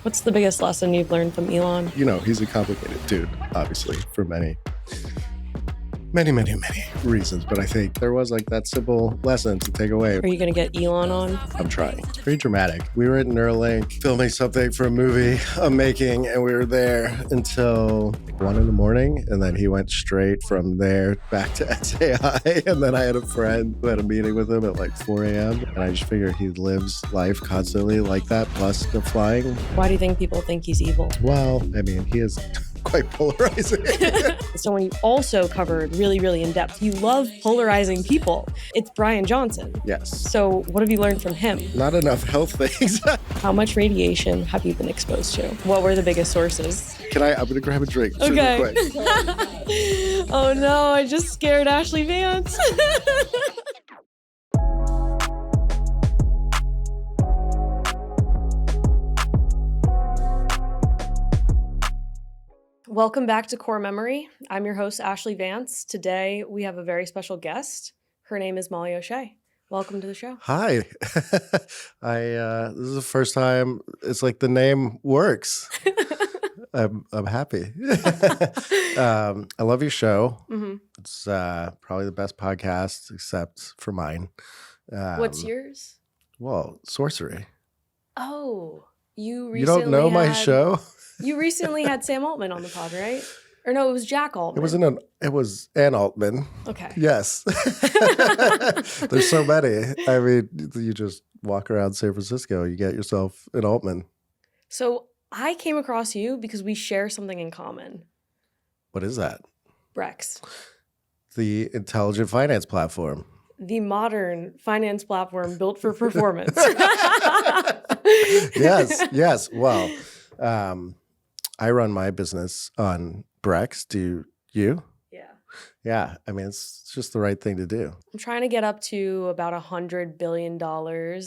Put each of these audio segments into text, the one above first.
What's the biggest lesson you've learned from Elon? You know, he's a complicated dude, obviously, for many reasons. But I think there was like that simple lesson to take away. Are you going to get Elon on? I'm trying. It's pretty dramatic. We were at Neuralink filming something for a movie I'm making, and we were there until 1 a.m. And then he went straight from there back to SAI. And then I had a friend who had a meeting with him at like 4 a.m. And I just figured he lives life constantly like that, plus the flying. Why do you think people think he's evil? Well, I mean, he is quite polarizing. Someone you also covered really in depth. You love polarizing people. It's Bryan Johnson. Yes. So what have you learned from him? Not enough health things. How much radiation have you been exposed to? What were the biggest sources? I'm going to grab a drink super Okay. quick. Oh no, I just scared Ashlee Vance. Welcome back to Core Memory. I'm your host, Ashlee Vance. Today, we have a very special guest. Her name is Molly O'Shea. Welcome to the show. Hi. This is the first time it's like the name works. I'm happy. I love your show. Mm-hmm. It's probably the best podcast except for mine. What's yours? Well, Sourcery. Oh, you recently You don't know my show? You recently had Sam Altman on the pod, right? Or no, it was Jack Altman. It was Ann Altman. Okay. Yes. There's so many. I mean, you just walk around San Francisco, you get yourself an Altman. So I came across you because we share something in common. What is that? Brex. The intelligent finance platform. The modern finance platform built for performance. Yes. Well, I run my business on Brex. Do you? Yeah. Yeah. I mean, it's just the right thing to do. I'm trying to get up to about $100 billion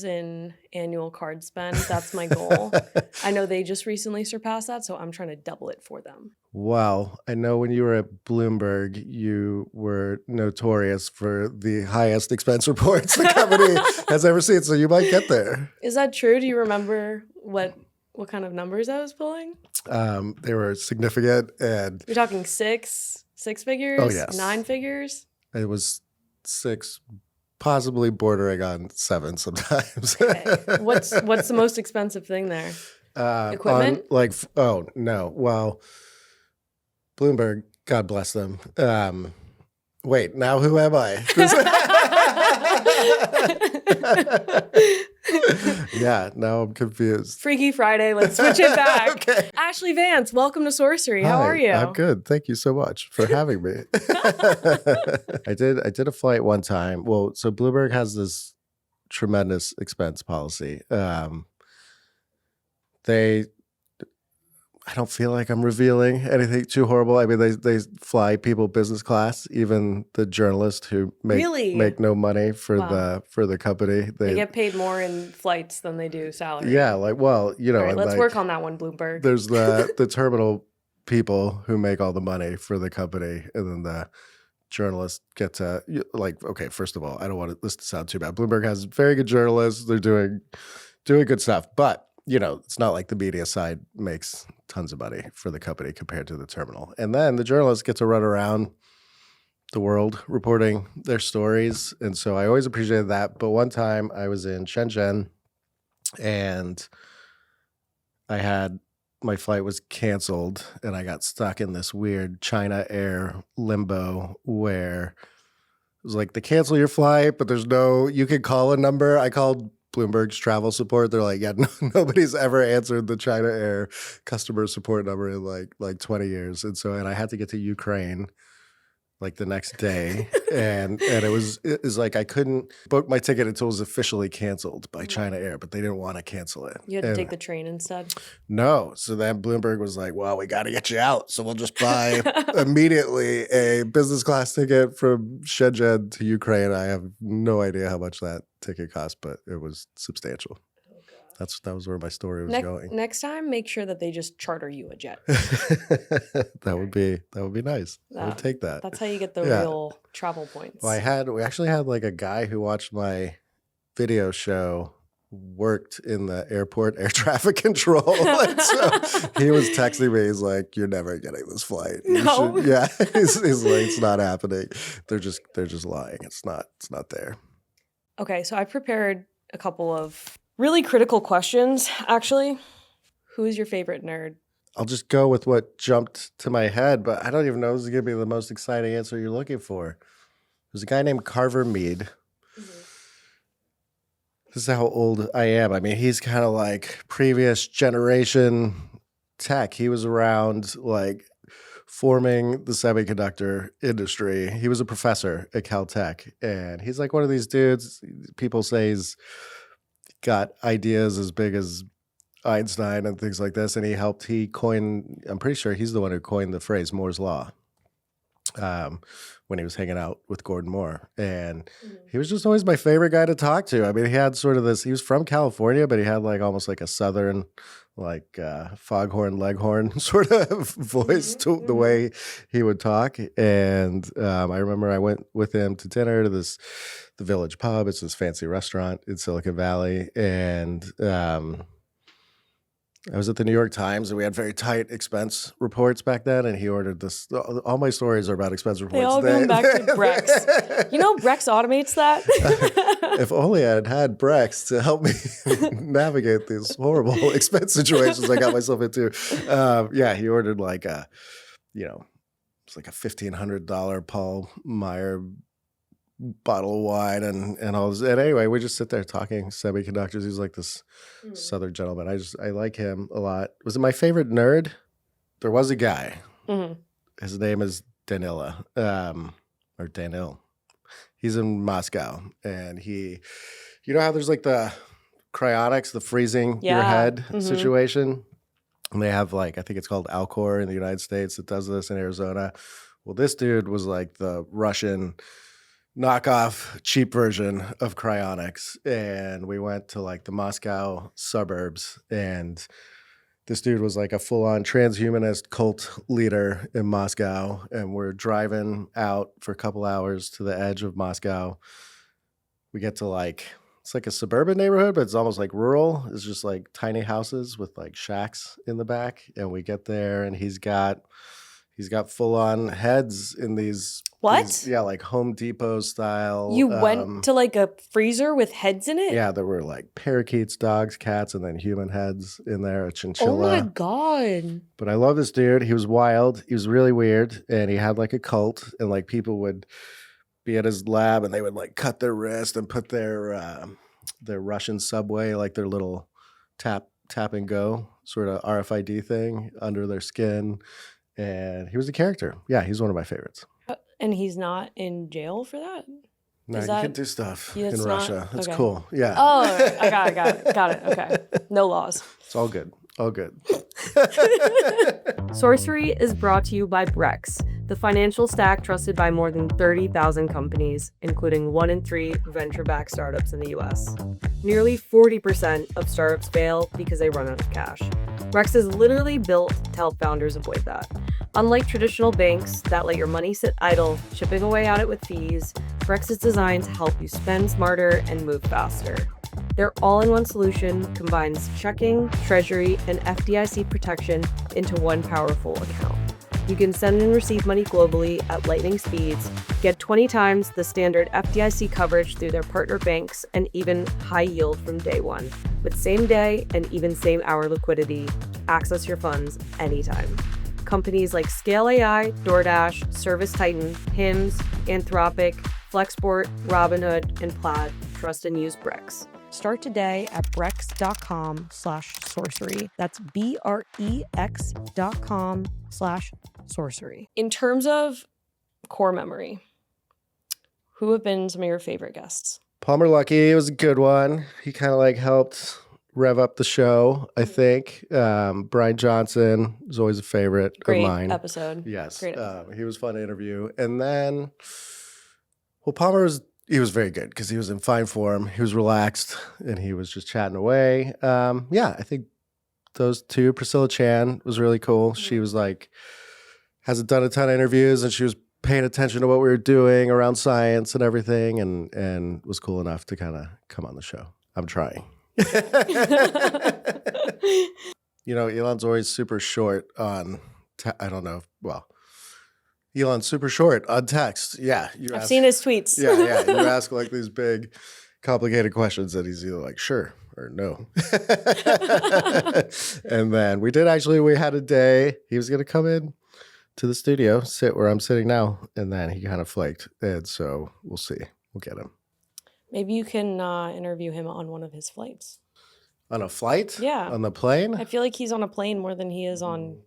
in annual card spend. That's my goal. I know they just recently surpassed that, so I'm trying to double it for them. Well, I know when you were at Bloomberg, you were notorious for the highest expense reports the company has ever seen, so you might get there. Is that true? Do you remember what kind of numbers I was pulling? They were significant, and you're talking six figures? Oh, yes. 9 figures? It was 6, possibly bordering on 7 sometimes. Okay. What's the most expensive thing there? Equipment? Oh, no. Well, Bloomberg, God bless them. Wait, now who am I? Yeah, now I'm confused. Freaky Friday, let's switch it back. Okay. Ashlee Vance, welcome to Sourcery. How are you? I'm good. Thank you so much for having me. I did a flight one time. Well, so Bloomberg has this tremendous expense policy. I don't feel like I'm revealing anything too horrible. I mean, they fly people business class, even the journalists who make no money for the company. They get paid more in flights than they do salary. Yeah, like, well, you know. All right, let's work on that one, Bloomberg. There's the terminal people who make all the money for the company, and then the journalists get to, like, okay, first of all, I don't want this to sound too bad. Bloomberg has very good journalists. They're doing good stuff, but you know, it's not like the media side makes tons of money for the company compared to the terminal. And then the journalists get to run around the world reporting their stories. And so I always appreciated that. But one time I was in Shenzhen and my flight was canceled and I got stuck in this weird China Air limbo where it was like, they cancel your flight, but you can call a number. I called Bloomberg's travel support. They're like, yeah, nobody's ever answered the China Air customer support number in like 20 years. And I had to get to Ukraine like the next day. and it was like I couldn't book my ticket until it was officially canceled by China Air, but they didn't want to cancel it. You had to take the train instead? No. So then Bloomberg was like, well, we got to get you out. So we'll just buy immediately a business class ticket from Shenzhen to Ukraine. I have no idea how much that ticket cost, but it was substantial. That was where my story was going. Next time, make sure that they just charter you a jet. That would be nice. I would take that. That's how you get the real travel points. Well, we actually had like a guy who watched my video show worked in the airport air traffic control. And so he was texting me. He's like, "You're never getting this flight." No. Yeah. He's like, "It's not happening. They're just lying. It's not there." Okay, so I prepared a couple of really critical questions, actually. Who is your favorite nerd? I'll just go with what jumped to my head, but I don't even know if this is going to be the most exciting answer you're looking for. There's a guy named Carver Mead. This is how old I am. I mean, he's kind of like previous generation tech. He was around like forming the semiconductor industry. He was a professor at Caltech, and he's like one of these dudes. People say he's got ideas as big as Einstein and things like this, and he coined, I'm pretty sure he's the one who coined the phrase Moore's Law when he was hanging out with Gordon Moore. And he was just always my favorite guy to talk to. I mean, he had sort of this, he was from California, but he had like almost like a Southern, like foghorn leghorn sort of voice to the way he would talk. And I remember I went with him to dinner to the Village Pub. It's this fancy restaurant in Silicon Valley. And I was at the New York Times, and we had very tight expense reports back then, and he ordered this. All my stories are about expense reports. They all go back to Brex. You know, Brex automates that. If only I had had Brex to help me navigate these horrible expense situations I got myself into. Yeah, he ordered like it's like a $1,500 Paul Meyer bottle of wine and all this. And anyway, we just sit there talking semiconductors. He's like this Southern gentleman. I like him a lot. Was it my favorite nerd? There was a guy. His name is Danila, or Danil. He's in Moscow, and you know how there's like the cryonics, the freezing your head situation? And they have like, I think it's called Alcor in the United States that does this in Arizona. Well, this dude was like the Russian knockoff cheap version of cryonics, and we went to like the Moscow suburbs, and this dude was like a full-on transhumanist cult leader in Moscow, and we're driving out for a couple hours to the edge of Moscow. We get to like, it's like a suburban neighborhood, but it's almost like rural. It's just like tiny houses with like shacks in the back, and we get there, and he's got full-on heads in these. What? Like Home Depot style. You went to like a freezer with heads in it? Yeah, there were like parakeets, dogs, cats, and then human heads in there, a chinchilla. Oh my God. But I love this dude. He was wild. He was really weird. And he had like a cult, and like people would be at his lab, and they would like cut their wrist and put their Russian subway, like their little tap and go sort of RFID thing under their skin. And he was a character. Yeah, he's one of my favorites. And he's not in jail for that? No, you can do stuff in not, Russia. That's okay. cool. Yeah. Oh, I got it. Okay. No laws. It's all good. All good. Sourcery is brought to you by Brex, the financial stack trusted by more than 30,000 companies, including 1 in 3 venture-backed startups in the US. Nearly 40% of startups fail because they run out of cash. Brex is literally built to help founders avoid that. Unlike traditional banks that let your money sit idle, chipping away at it with fees, Brex is designed to help you spend smarter and move faster. Their all-in-one solution combines checking, treasury, and FDIC protection into one powerful account. You can send and receive money globally at lightning speeds, get 20 times the standard FDIC coverage through their partner banks, and even high yield from day one. With same-day and even same-hour liquidity, access your funds anytime. Companies like Scale AI, DoorDash, ServiceTitan, Hims, Anthropic, Flexport, Robinhood, and Plaid trust and use Brex. Start today at brex.com/sorcery. That's BREX.com/sorcery. In terms of core memory, who have been some of your favorite guests? Palmer Luckey was a good one. He kind of like helped rev up the show, I think. Bryan Johnson is always a favorite of mine. Great episode. Yes. Great episode. He was fun to interview. And then, Palmer was very good because he was in fine form. He was relaxed, and he was just chatting away. I think those two. Priscilla Chan was really cool. She was like, hasn't done a ton of interviews, and she was paying attention to what we were doing around science and everything, and was cool enough to kind of come on the show. I'm trying. You know, Elon's always super short on, I don't know. Well, Elon's super short on text. Yeah. I've seen his tweets. Yeah. You ask like these big, complicated questions that he's either like, sure or no. And then we had a day. He was going to come in to the studio, sit where I'm sitting now. And then he kind of flaked. And so we'll see. We'll get him. Maybe you can interview him on one of his flights. On a flight? Yeah. On the plane? I feel like he's on a plane more than he is on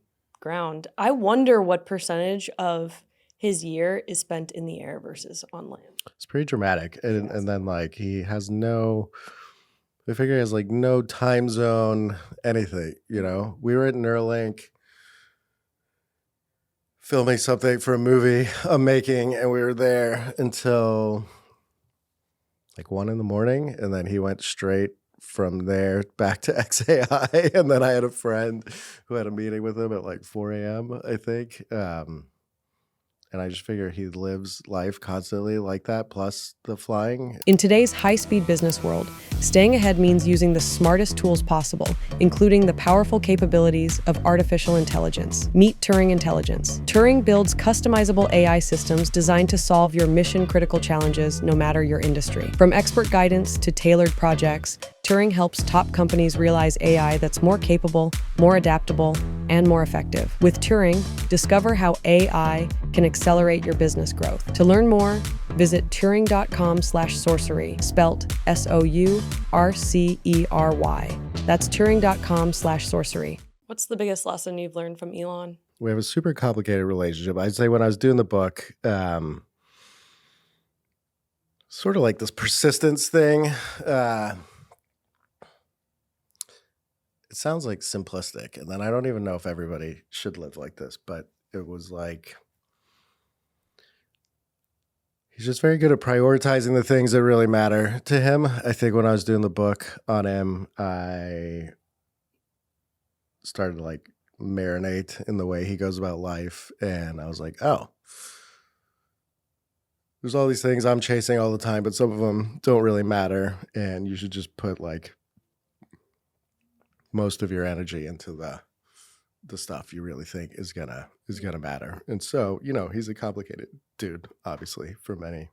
ground. I wonder what percentage of his year is spent in the air versus on land. It's pretty dramatic. And then like he has I figure he has like no time zone, anything, you know. We were at Neuralink filming something for a movie I'm making, and we were there until like 1 a.m. And then he went straight from there back to XAI. And then I had a friend who had a meeting with him at like 4 a.m., I think. And I just figure he lives life constantly like that, plus the flying. In today's high-speed business world, staying ahead means using the smartest tools possible, including the powerful capabilities of artificial intelligence. Meet Turing Intelligence. Turing builds customizable AI systems designed to solve your mission-critical challenges, no matter your industry. From expert guidance to tailored projects, Turing helps top companies realize AI that's more capable, more adaptable, and more effective. With Turing, discover how AI can accelerate your business growth. To learn more, visit turing.com/sorcery, spelt SOURCERY. That's turing.com/sorcery. What's the biggest lesson you've learned from Elon? We have a super complicated relationship. I'd say when I was doing the book, sort of like this persistence thing. It sounds like simplistic, and then I don't even know if everybody should live like this, but it was like he's just very good at prioritizing the things that really matter to him. I think when I was doing the book on him, I started to like marinate in the way he goes about life, and I was like, oh, there's all these things I'm chasing all the time, but some of them don't really matter, and you should just put like most of your energy into the stuff you really think is gonna matter. And so, you know, he's a complicated dude, obviously, for many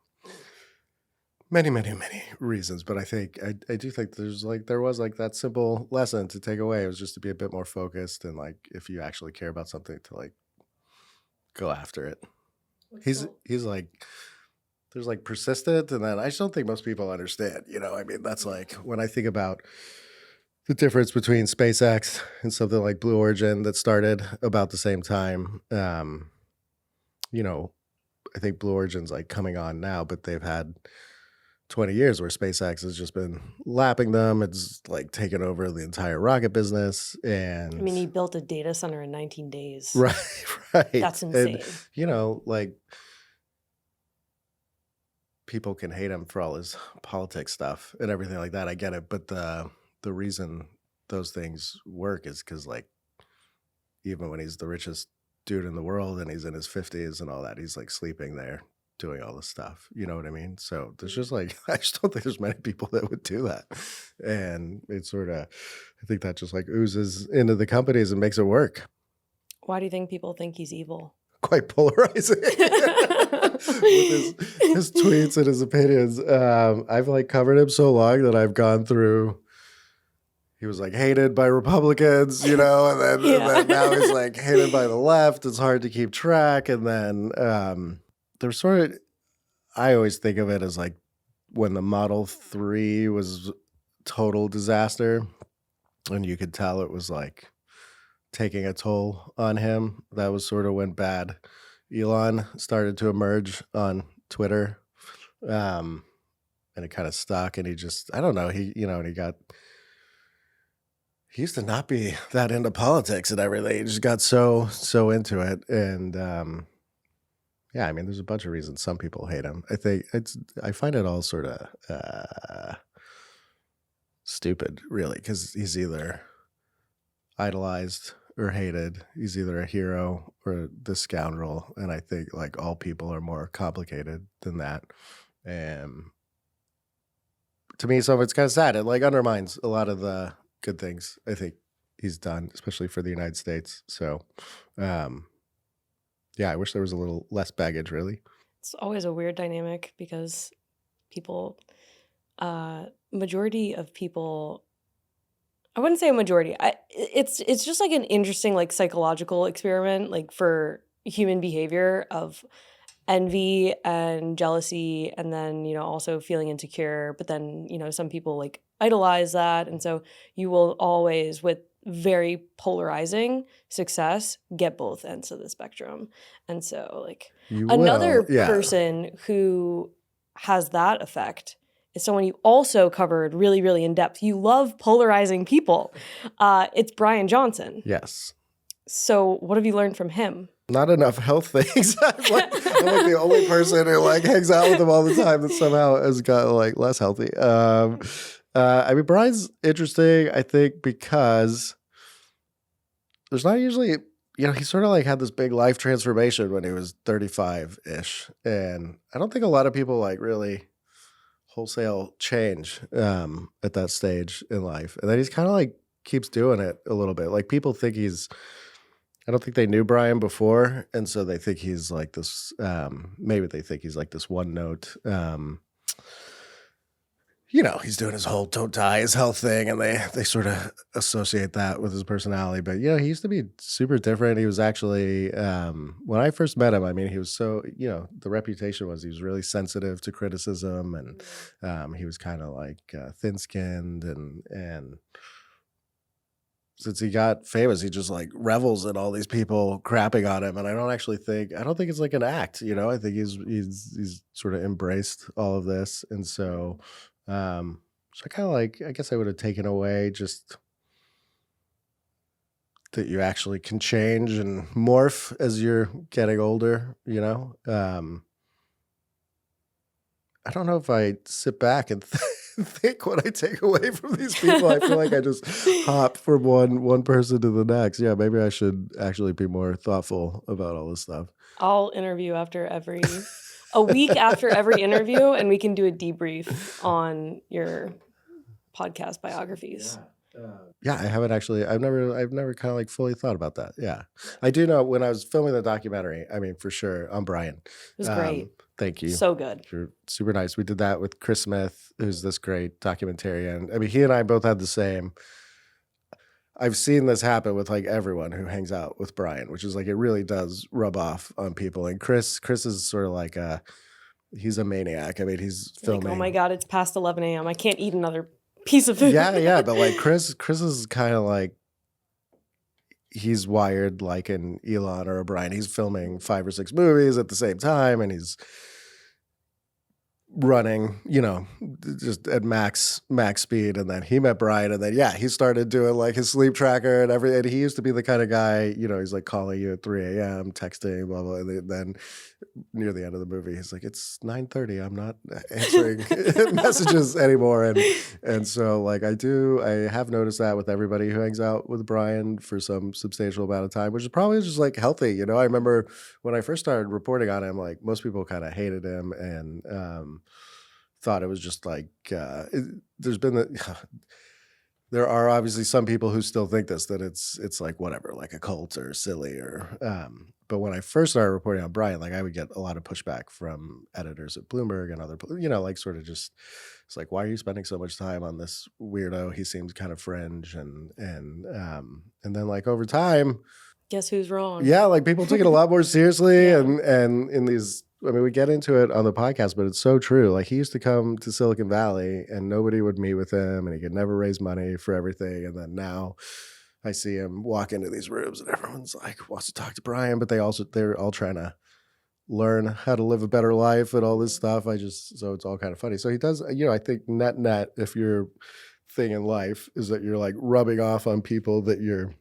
reasons. But I think I do think there was like that simple lesson to take away. It was just to be a bit more focused, and like if you actually care about something, to like go after it. He's like, there's like persistent, and then I just don't think most people understand. You know, I mean, that's like when I think about the difference between SpaceX and something like Blue Origin that started about the same time. You know, I think Blue Origin's like coming on now, but they've had 20 years where SpaceX has just been lapping them. It's like taken over the entire rocket business. And I mean, he built a data center in 19 days. Right. That's insane. And, you know, like people can hate him for all his politics stuff and everything like that. I get it. But the reason those things work is because like even when he's the richest dude in the world and he's in his 50s and all that, he's like sleeping there doing all this stuff. You know what I mean? So there's just like, I just don't think there's many people that would do that. And it's sort of, I think that just like oozes into the companies and makes it work. Why do you think people think he's evil? Quite polarizing with his tweets and his opinions. I've like covered him so long that I've gone through. He was like hated by Republicans, you know, and then now he's like hated by the left. It's hard to keep track. And then there's sort of, I always think of it as like when the Model 3 was total disaster, and you could tell it was like taking a toll on him. That was sort of when bad Elon started to emerge on Twitter. And it kind of stuck, and he just, I don't know, he used to not be that into politics and everything. He just got so into it. And yeah, I mean, there's a bunch of reasons some people hate him. I find it all sort of stupid, really, because he's either idolized or hated. He's either a hero or the scoundrel. And I think like all people are more complicated than that. And to me, so it's kind of sad. It like undermines a lot of the good things I think he's done, especially for the United States. So, yeah, I wish there was a little less baggage, really. It's always a weird dynamic because people, majority of people, I wouldn't say a majority. It's just like an interesting like psychological experiment like for human behavior of envy and jealousy and then also feeling insecure, but then some people like idolize that, and so you will always with very polarizing success get both ends of the spectrum. And so like You another will, yeah. person who has that effect is someone you also covered really, really in depth. You love polarizing people. It's Bryan Johnson. Yes. So what have you learned from him? Not enough health things. I'm like the only person who like hangs out with him all the time that somehow has got like less healthy. I mean, Bryan's interesting, I think, because there's not usually, he sort of like had this big life transformation when he was 35-ish. And I don't think a lot of people like really wholesale change at that stage in life. And then he's kind of like keeps doing it a little bit. Like people think I don't think they knew Bryan before. And so they think he's like this, maybe they think he's like this one note, he's doing his whole don't die his health thing, and they sort of associate that with his personality. But, he used to be super different. He was actually, when I first met him, I mean, he was so, the reputation was he was really sensitive to criticism, and he was kind of like thin-skinned, and since he got famous, he just like revels in all these people crapping on him. And I don't think it's like an act, I think he's sort of embraced all of this. And so I kind of like, I guess I would have taken away just that you actually can change and morph as you're getting older, I don't know if I sit back and think what I take away from these people. I feel like I just hop from one person to the next. Yeah, maybe I should actually be more thoughtful about all this stuff. I'll interview a week after every interview, and we can do a debrief on your podcast biographies. Yeah, I haven't actually. I've never kind of like fully thought about that. Yeah, I do know when I was filming the documentary. I mean, for sure, on Bryan. It was great. Thank you. So good. You're super nice. We did that with Chris Smith, who's this great documentarian. I mean, he and I both had the same. I've seen this happen with like everyone who hangs out with Bryan, which is like it really does rub off on people. And Chris is sort of like he's a maniac. I mean, he's filming. Like, oh my God, it's past 11 a.m. I can't eat another piece of food. Yeah. But like Chris is kind of like, he's wired like an Elon or a Bryan. He's filming 5 or 6 movies at the same time, and he's running, just at max speed. And then he met Bryan, and then he started doing like his sleep tracker and everything. And he used to be the kind of guy, he's like calling you at 3 a.m., texting, blah blah. And then near the end of the movie, he's like, "It's 9:30. I'm not answering messages anymore." And so like I have noticed that with everybody who hangs out with Bryan for some substantial amount of time, which is probably just like healthy. I remember when I first started reporting on him, like most people kind of hated him and thought it was just like there are obviously some people who still think that it's like whatever, like a cult or silly or but when I first started reporting on Bryan, like I would get a lot of pushback from editors at Bloomberg and other, like sort of just, it's like, why are you spending so much time on this weirdo? He seems kind of fringe. And then like over time, guess who's wrong? Yeah. Like people took it a lot more seriously. And in these, I mean, we get into it on the podcast, but it's so true. Like he used to come to Silicon Valley and nobody would meet with him and he could never raise money for everything. And then now I see him walk into these rooms and everyone's like, wants to talk to Bryan, but they're all trying to learn how to live a better life and all this stuff. So it's all kind of funny. So he does, I think net, if your thing in life is that you're like rubbing off on people that you're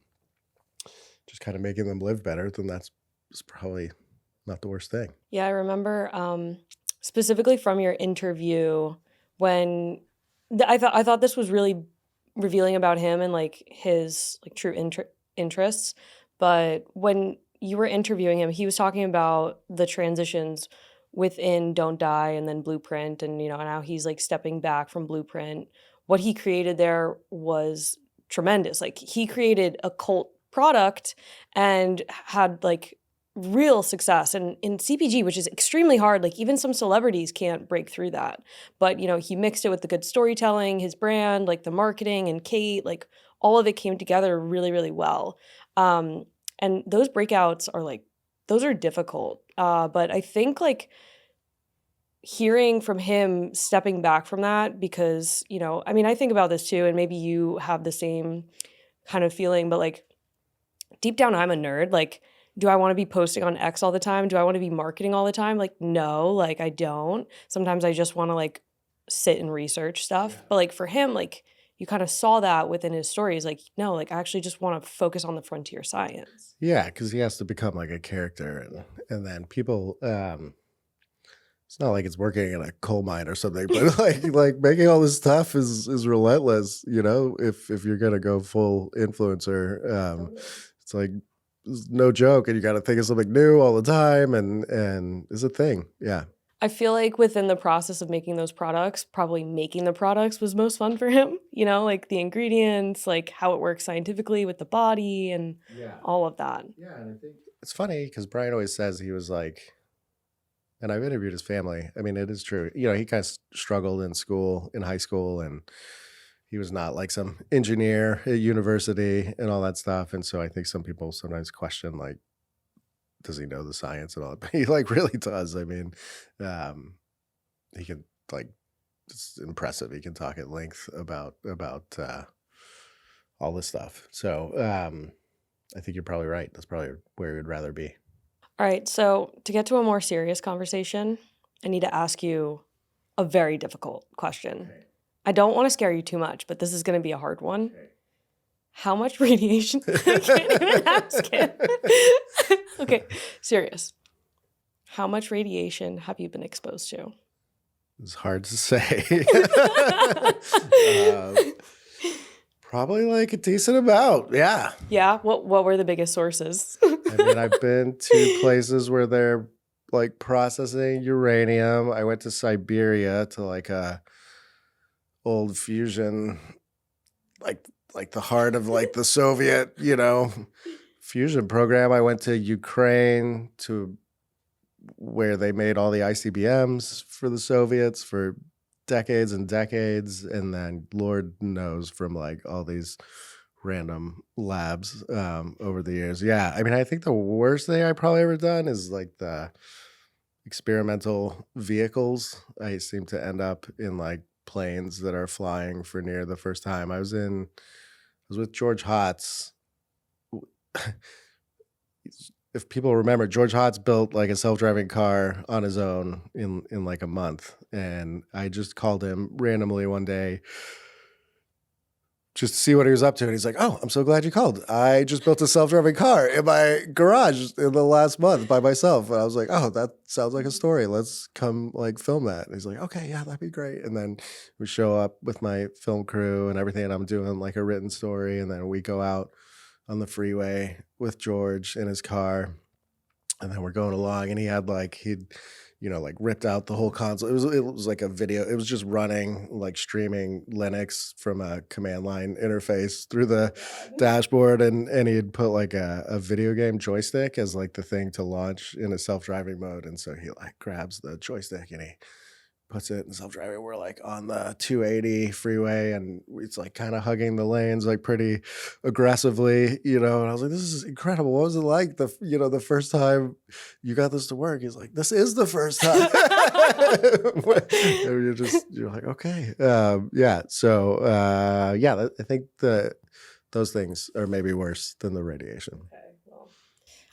just kind of making them live better, then that's probably not the worst thing. Yeah, I remember specifically from your interview when I thought this was really revealing about him and like his like true interests. But when you were interviewing him, he was talking about the transitions within Don't Die and then Blueprint, and now he's like stepping back from Blueprint. What he created there was tremendous. Like he created a cult product and had like real success and in CPG, which is extremely hard. Like even some celebrities can't break through that. But he mixed it with the good storytelling, his brand, like the marketing and Kate, like all of it came together really, really well. And those breakouts are like, those are difficult. But I think like hearing from him stepping back from that, because, I mean, I think about this too, and maybe you have the same kind of feeling, but like deep down, I'm a nerd. Like, do I want to be posting on X all the time? Do I want to be marketing all the time? Like, no, like I don't. Sometimes I just want to like sit and research stuff. Yeah. But like for him, like you kind of saw that within his stories. Like, no, like I actually just want to focus on the frontier science. Yeah, because he has to become like a character, and then people. It's not like it's working in a coal mine or something, but like making all this stuff is relentless. If you're gonna go full influencer, it's like it's no joke, and you got to think of something new all the time, and it's a thing. Yeah. I feel like within the process of making those products, probably making the products was most fun for him, like the ingredients, like how it works scientifically with the body and all of that. Yeah, and I think it's funny because Bryan always says he was like, and I've interviewed his family. I mean, it is true. He kind of struggled in high school, and he was not like some engineer at university and all that stuff. And so I think some people sometimes question, like, does he know the science and all that? But he like really does. I mean, he can like, it's impressive. He can talk at length about all this stuff. So I think you're probably right. That's probably where he would rather be. All right. So to get to a more serious conversation, I need to ask you a very difficult question. Okay. I don't want to scare you too much, but this is going to be a hard one. Okay. How much radiation? I can't even ask it. Okay, serious. How much radiation have you been exposed to? It's hard to say. Probably like a decent amount. Yeah. Yeah. What were the biggest sources? I mean, I've been to places where they're like processing uranium. I went to Siberia to like a old fusion, like the heart of like the Soviet, fusion program. I went to Ukraine to where they made all the ICBMs for the Soviets for decades and decades. And then Lord knows from like all these random labs over the years. Yeah. I mean, I think the worst thing I probably ever done is like the experimental vehicles. I seem to end up in like planes that are flying for near the first time. I was with George Hotz. If people remember, George Hotz built like a self-driving car on his own in like a month. And I just called him randomly one day just to see what he was up to. And he's like, "Oh, I'm so glad you called. I just built a self-driving car in my garage in the last month by myself." And I was like, "Oh, that sounds like a story. Let's come like film that." And he's like, "Okay, yeah, that'd be great." And then we show up with my film crew and everything, and I'm doing like a written story. And then we go out on the freeway with George in his car. And then we're going along, and he had like, like ripped out the whole console. It was like a video. It was just running, like streaming Linux from a command line interface through the dashboard. And he had put like a video game joystick as like the thing to launch in a self-driving mode. And so he like grabs the joystick and he puts it in self-driving. We're like on the 280 freeway, and it's like kind of hugging the lanes like pretty aggressively, and I was like, this is incredible. What was it like the first time you got this to work? He's like, this is the first time. And you're like, okay. Yeah. So I think those things are maybe worse than the radiation. Okay.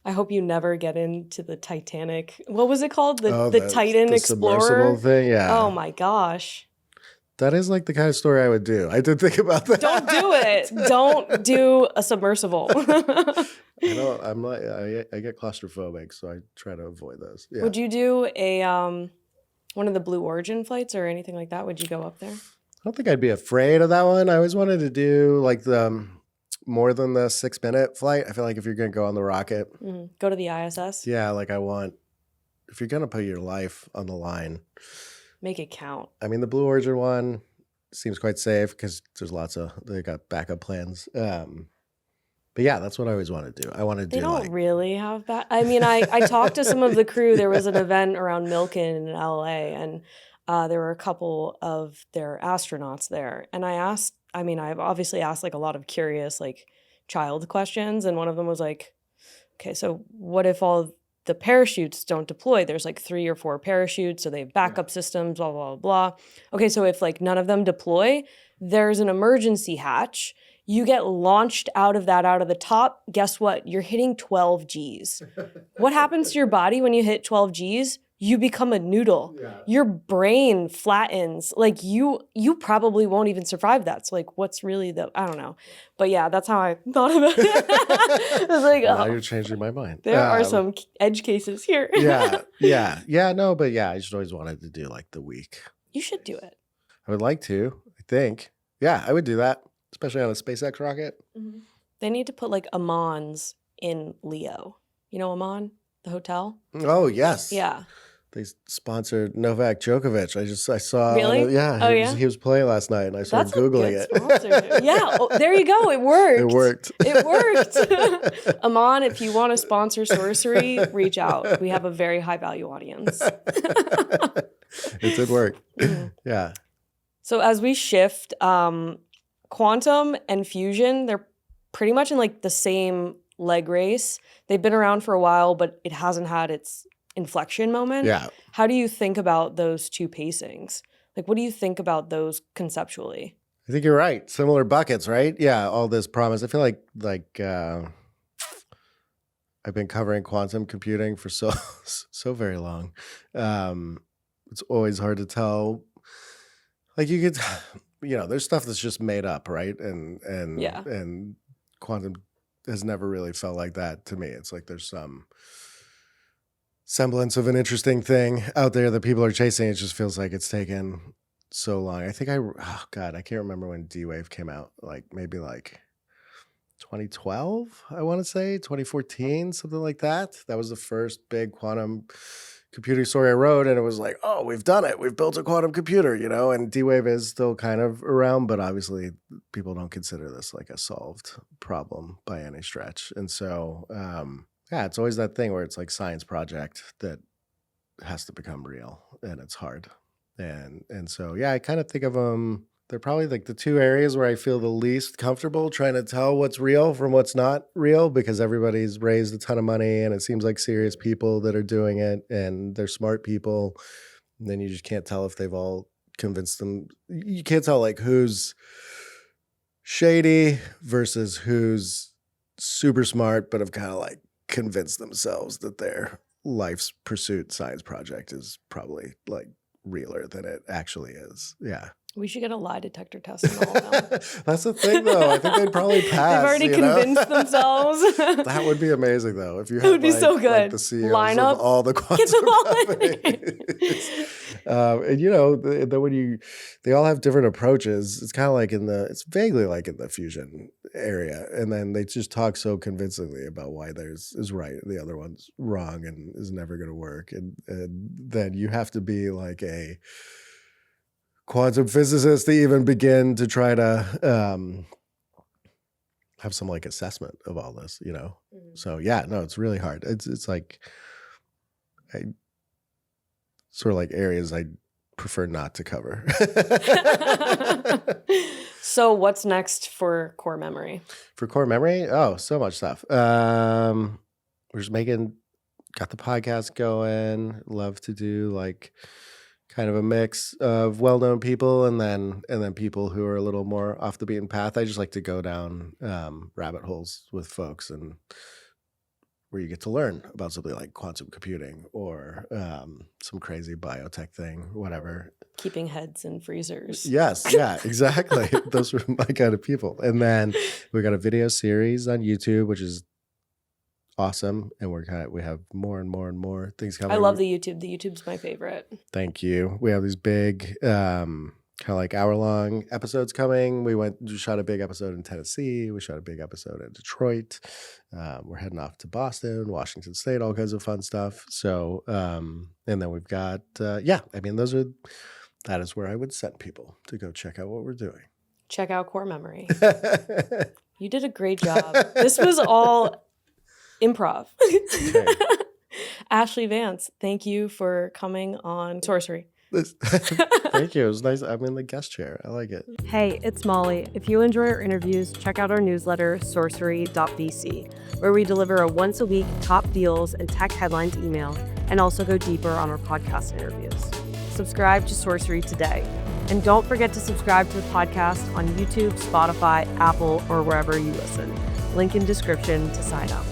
I hope you never get into the Titanic. What was it called? The Titan Explorer submersible thing. Yeah. Oh my gosh. That is like the kind of story I would do. I did think about that. Don't do it. Don't do a submersible. I get claustrophobic, so I try to avoid those. Yeah. Would you do one of the Blue Origin flights or anything like that? Would you go up there? I don't think I'd be afraid of that one. I always wanted to do like the more than the 6-minute flight. I feel like if you're going to go on the rocket, go to the ISS. Yeah, like I want if you're gonna put your life on the line, Make it count. I mean, the Blue Origin one seems quite safe because they got backup plans. But yeah, that's what I always want to do. I want to do They don't really have that. I mean, I talked to some of the crew. There was an event around Milken in LA, and there were a couple of their astronauts there. And I've obviously asked like a lot of curious like child questions. And one of them was like, okay, so what if all the parachutes don't deploy? There's like 3 or 4 parachutes, so they have backup systems, blah, blah, blah. Okay, so if like none of them deploy, there's an emergency hatch. You get launched out of the top. Guess what? You're hitting 12 Gs. What happens to your body when you hit 12 Gs? You become a noodle. Yeah. Your brain flattens. Like you probably won't even survive that. So like, what's really I don't know. But yeah, that's how I thought about it. I was like, now you're changing my mind. There are some edge cases here. Yeah. No, but yeah, I just always wanted to do like the week. You should do it. I would like to, I think. Yeah, I would do that, especially on a SpaceX rocket. Mm-hmm. They need to put like Amon's in Leo. You know Amon, the hotel? Oh, yes. Yeah. They sponsored Novak Djokovic. I saw. Really? Yeah. He was playing last night, and I started Googling it. Yeah. Oh, there you go. It worked. It worked. Amon, if you want to sponsor Sourcery, reach out. We have a very high value audience. It did work. Mm-hmm. Yeah. So as we shift, quantum and fusion, they're pretty much in like the same leg race. They've been around for a while, but it hasn't had its inflection moment. Yeah. How do you think about those two pacings? Like, what do you think about those conceptually? I think you're right. Similar buckets, right? Yeah. All this promise. I feel like I've been covering quantum computing for so very long. It's always hard to tell. Like you could, there's stuff that's just made up, right? And quantum has never really felt like that to me. It's like there's some semblance of an interesting thing out there that people are chasing. It just feels like it's taken so long. I think I can't remember when D-Wave came out. Like maybe like 2012, I want to say 2014, something like that. That was the first big quantum computing story I wrote, and it was like, oh, we've done it. We've built a quantum computer, and D-Wave is still kind of around, but obviously people don't consider this like a solved problem by any stretch. And so, yeah, it's always that thing where it's like science project that has to become real, and it's hard. And so, yeah, I kind of think of them. They're probably like the two areas where I feel the least comfortable trying to tell what's real from what's not real, because everybody's raised a ton of money and it seems like serious people that are doing it, and they're smart people. And then you just can't tell if they've all convinced them. You can't tell like who's shady versus who's super smart, but have kind of like convinced themselves that their life's pursuit science project is probably like realer than it actually is. Yeah. We should get a lie detector test on all of them. That's the thing, though. I think they'd probably pass. They've already convinced themselves. That would be amazing, though. If you had, it would be so good. Like the CEOs line up, of all the quantum companies. And then when they all have different approaches. It's kind of like it's vaguely like in the fusion area, and then they just talk so convincingly about why theirs is right and the other one's wrong and is never going to work, and then you have to be like a quantum physicist to even begin to try to have some like assessment of all this, Mm-hmm. So yeah, no, it's really hard. It's like sort of like areas I prefer not to cover. So what's next for core memory? For core memory? Oh, so much stuff. We're just got the podcast going. Love to do like kind of a mix of well-known people and then people who are a little more off the beaten path. I just like to go down rabbit holes with folks, and where you get to learn about something like quantum computing or some crazy biotech thing, whatever. Keeping heads in freezers. Yes, yeah, exactly. Those are my kind of people. And then we got a video series on YouTube, which is awesome, and we have more and more and more things coming. I love the YouTube. The YouTube's my favorite. Thank you. We have these big kind kind of like hour-long episodes coming. We shot a big episode in Tennessee. We shot a big episode in Detroit. We're heading off to Boston, Washington State, all kinds of fun stuff. So, and then we've got, that is where I would send people to go check out what we're doing. Check out Core Memory. You did a great job. This was all improv. Okay. Ashlee Vance, thank you for coming on Sourcery. Thank you. It was nice. I'm in the guest chair. I like it. Hey, it's Molly. If you enjoy our interviews, check out our newsletter, sourcery.vc, where we deliver a once-a-week top deals and tech headlines email, and also go deeper on our podcast interviews. Subscribe to Sourcery today. And don't forget to subscribe to the podcast on YouTube, Spotify, Apple, or wherever you listen. Link in description to sign up.